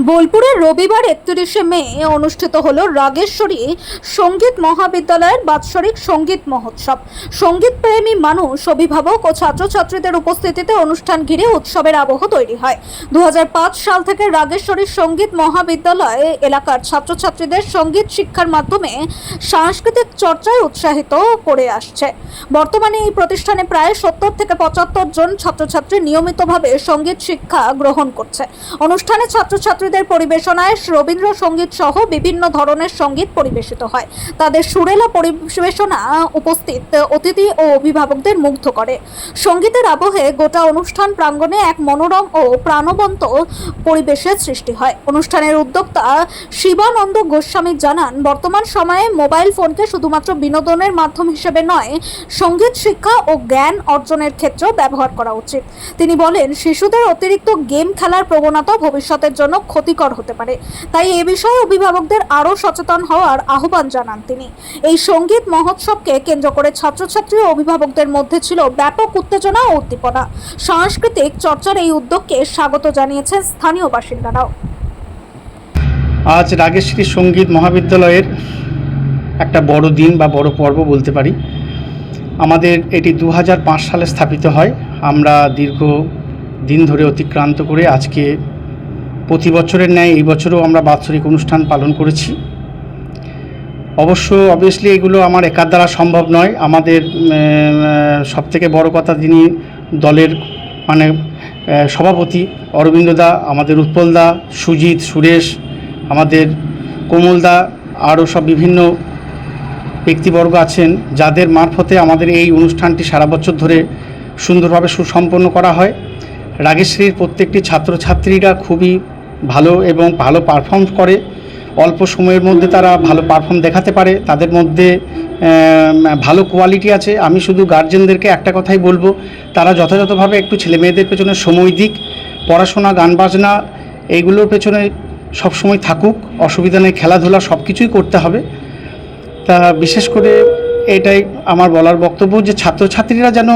বোলপুরে রবিবার 31শে মে অনুষ্ঠিত হলো রাগেশ্বরী সঙ্গীত মহাবিদ্যালয়ের বাৎসরিক সঙ্গীত মহোৎসব। সঙ্গীত প্রেমী মানুষ, অভিভাবক ও ছাত্রছাত্রীদের উপস্থিতিতে অনুষ্ঠান ঘিরে উৎসবের আবহ তৈরি হয়। 2005 সাল থেকে রাগেশ্বরী সঙ্গীত মহাবিদ্যালয় এলাকার ছাত্রছাত্রীদের সঙ্গীত শিক্ষার মাধ্যমে সাংস্কৃতিক চর্চায় উৎসাহিত করে আসছে। বর্তমানে এই প্রতিষ্ঠানে প্রায় 70 থেকে 75 জন ছাত্রছাত্রী নিয়মিতভাবে সঙ্গীত শিক্ষা গ্রহণ করছে। অনুষ্ঠানে ছাত্রছাত্রীদের পরিবেশনায় রবীন্দ্রসঙ্গীত সহ বিভিন্ন ধরনের সঙ্গীত পরিবেশিত হয়। তাদের সুরেলা পরিবেশনা উপস্থিত অতিথি ও অভিভাবকদের মুগ্ধ করে। সঙ্গীতের আবহে গোটা অনুষ্ঠান প্রাঙ্গণে এক মনোরম ও প্রাণবন্ত পরিবেশের সৃষ্টি হয়। অনুষ্ঠানের উদ্যোক্তা শিবানন্দ গোস্বামী জানান, বর্তমান সময়ে মোবাইল ফোনকে শুধুমাত্র বিনোদনের মাধ্যম হিসেবে নয়, সঙ্গীত শিক্ষা ও জ্ঞান অর্জনের ক্ষেত্রেও ব্যবহার করা উচিত। তিনি বলেন, শিশুদের অতিরিক্ত গেম খেলার প্রবণতা ভবিষ্যতের জন্য ক্ষতিকর হতে পারে, তাই এ বিষয়ে অভিভাবকদের আরও সচেতন হওয়ার আহ্বান জানান তিনি। এই সঙ্গীত মহোৎসবকে কেন্দ্র করে ছাত্রছাত্রী ও অভিভাবকদের মধ্যে ছিল ব্যাপক উত্তেজনা ও উদ্দীপনা। সাংস্কৃতিক চর্চার এই উদ্যোগকে স্বাগত জানিয়েছেন স্থানীয় বাসিন্দারাও। আজ রাগেশ্বরী সঙ্গীত মহাবিদ্যালয়ের একটা বড় দিন বা বড় পর্ব বলতে পারি। আমাদের এটি 2005 সালে স্থাপিত হয়। আমরা দীর্ঘ দিন ধরে অতিক্রান্ত করে আজকে প্রতি বছরের ন্যায় এই বছরও আমরা বাৎসরিক অনুষ্ঠান পালন করেছি। অবভিয়াসলি এগুলো আমার একার দ্বারা সম্ভব নয়। আমাদের সবথেকে বড় কথা, যিনি দলের সভাপতি অরবিন্দদা, আমাদের উৎপলদা, সুজিত, সুরেশ, আমাদের কোমলদা, আরও সব বিভিন্ন ব্যক্তিবর্গ আছেন, যাদের মারফতে আমাদের এই অনুষ্ঠানটি সারা বছর ধরে সুন্দরভাবে সুসম্পন্ন করা হয়। রাগেশ্বরীর প্রত্যেকটি ছাত্রছাত্রীরা খুবই ভালো এবং ভালো পারফর্ম করে। অল্প সময়ের মধ্যে তারা ভালো পারফর্ম দেখাতে পারে, তাদের মধ্যে ভালো কোয়ালিটি আছে। আমি শুধু গার্জেনদেরকে একটা কথাই বলবো, তারা যথাযথভাবে একটু ছেলেমেয়েদের পেছনে সময় দিক, পড়াশোনা, গান বাজনা এইগুলোর পেছনে সবসময় থাকুক, অসুবিধা নেই, খেলাধুলা সব কিছুই করতে হবে। তা বিশেষ করে এটাই আমার বলার বক্তব্য, যে ছাত্রছাত্রীরা যেন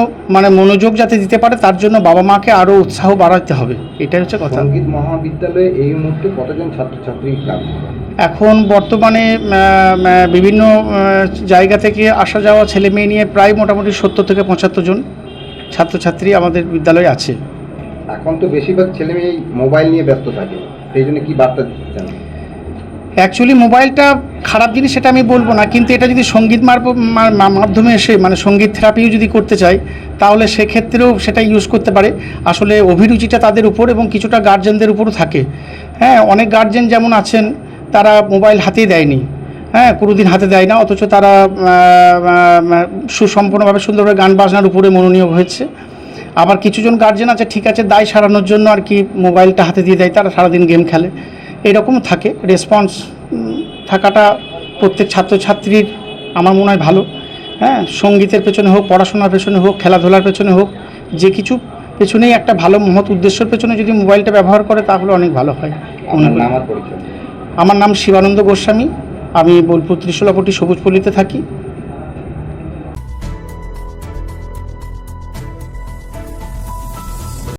মনোযোগ যাতে দিতে পারে, তার জন্য বাবা মাকে আরও উৎসাহ বাড়াতে হবে। এটাই হচ্ছে কথা। সঙ্গীত মহাবিদ্যালয়ে এই মুহূর্তে কতজন ছাত্রছাত্রী ক্লাস? এখন বর্তমানে বিভিন্ন জায়গা থেকে আসা যাওয়া ছেলে মেয়ে নিয়ে প্রায় মোটামুটি 70 থেকে 75 জন ছাত্রছাত্রী আমাদের বিদ্যালয়ে আছে। এখন তো বেশিরভাগ ছেলে মেয়ে মোবাইল নিয়ে ব্যস্ত থাকে, সেই জন্য কি বার্তা দিতে চান? অ্যাকচুয়ালি মোবাইলটা খারাপ জিনিস সেটা আমি বলবো না, কিন্তু এটা যদি সঙ্গীত মাধ্যমে এসে সঙ্গীত থেরাপিও যদি করতে চায়, তাহলে সেক্ষেত্রেও সেটা ইউজ করতে পারে। আসলে অভিরুচিটা তাদের উপর এবং কিছুটা গার্জেনদের উপরও থাকে। হ্যাঁ, অনেক গার্জেন যেমন আছেন, তারা মোবাইল হাতেই দেয়নি, কোনোদিন হাতে দেয় না, অথচ তারা সুসম্পন্নভাবে সুন্দরভাবে গান বাজনার উপরে মনোনিয়োগ হয়েছে। আবার কিছুজন গার্জেন আছে, ঠিক আছে, দায় সারানোর জন্য আর কি মোবাইলটা হাতে দিয়ে দেয়, তারা সারাদিন গেম খেলে। এরকম থাকে। রেসপন্স থাকাটা প্রত্যেক ছাত্রছাত্রীর আমার মনে হয় ভালো। সঙ্গীতের পেছনে হোক, পড়াশোনার পেছনে হোক, খেলাধুলার পেছনে হোক, যে কিছু পেছনেই একটা ভালো মহৎ উদ্দেশ্যের পেছনে যদি মোবাইলটা ব্যবহার করে, তাহলে অনেক ভালো হয়। আমার নাম শিবানন্দ গোস্বামী। আমি বোলপুর ত্রিশূলাপট্টি সবুজপল্লীতে থাকি।